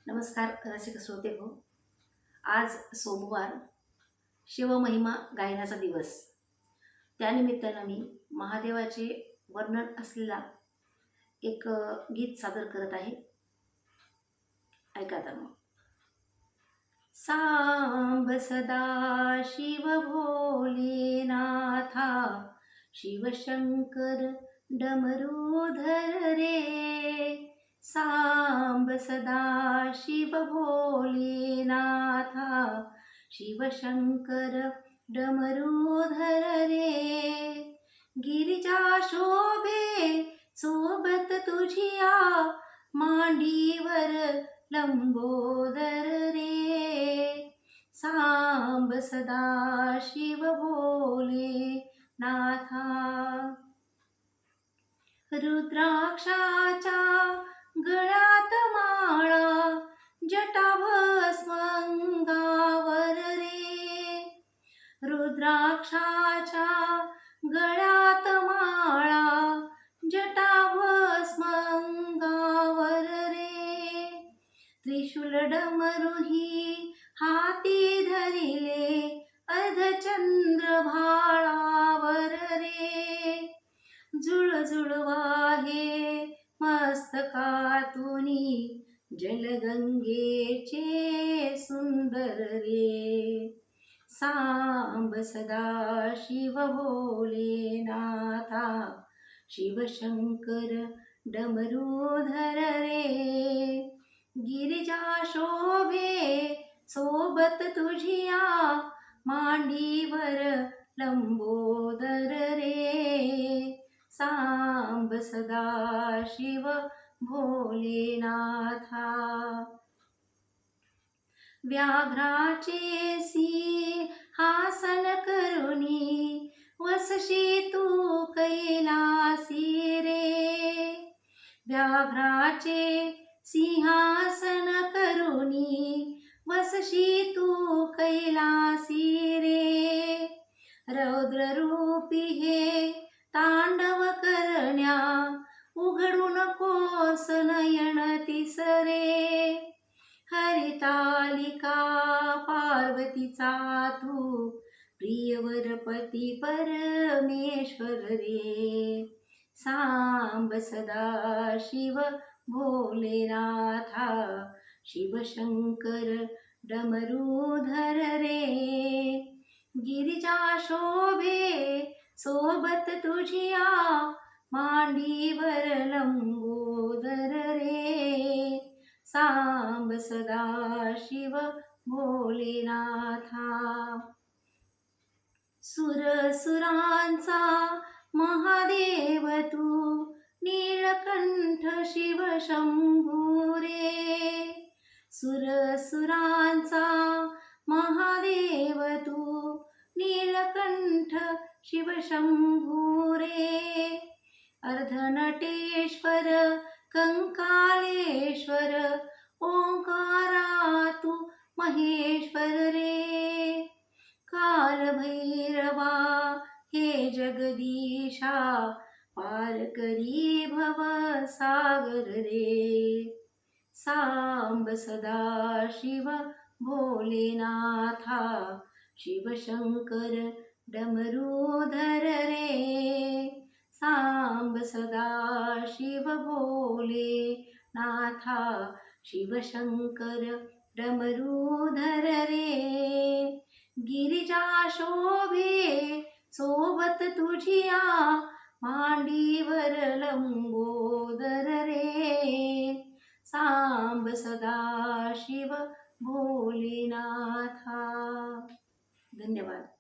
नमस्कार रसिक श्रोते हो. आज सोमवार शिवमहिमा गायनाचा दिवस. त्यानिमित्तानं मी महादेवाचे वर्णन असलेला एक गीत सादर करत आहे. ऐका तर मग. सांब सदा शिव भोलेनाथा, शिवशंकर डमरूधर रे. सांब सदा शिव भोलेनाथा, शिवशंकर डमरूधर रे. गिरिजा शोभे सोबत तुझिया, मांडीवर लंबोदर रे. सांब सदा शिव भोलेनाथा. रुद्राक्षाच्या गळ्यात माळा, जटाभस्म अंगावर रे. रुद्राक्षाच्या गळ्यात माळा, जटाभस्म अंगावर रे. त्रिशूल डमरुही हाती धरिले, अर्धचंद्र भाळावर रे. जुळजुळ वाहे मस्तकातुनी, जलगंगेचे सुंदर रे. सांब सदा शिव भोलेनाथा, शिवशंकर डमरूधर रे. गिरिजा शोभे सोबत तुझिया, मांडीवर लंबोदर रे. सांब सदा शिव भोलेनाथा. व्याघ्राचे सिंहासन करुणी, वसशी तू कैलासी रे. व्याघ्राचे सिंहासन करुणी, वसशी तू कैलासी रे. रौद्ररूपी हे तांडव करण्या, उघडू नकोस नयन तिसरे. हरितालिका पार्वतीचा तू, प्रियवरपती परमेश्वर रे. सांब सदा शिव भोलेनाथा, शिवशंकर डमरूधर रे. गिरिजा शोभे सोबत तुझिया, मांडीवर लंबोदर रे. सांब सदा शिव भोलेनाथा. सुरसुरांचा महादेव तू, नीलकंठ शिवशंभू रे. सुरसुरांचा महादेव तू, नीलकंठ शिवशंभू रे. अर्धनटेश्वर कंकाळेश्वर, ओंकारा तू महेश्वर रे. कालभैरवा हे जगदीशा, पार करी भव सागर रे. सांब सदा शिव भोलेनाथा, शिवशंकर डमरूधर रे. सांब सदा शिव भोलेनाथा, शिवशंकर डमरूधर रे. गिरिजा शोभे सोबत तुझिया, मांडीवर लंबोदर रे. सांब सदा शिव भोलेनाथा. धन्यवाद.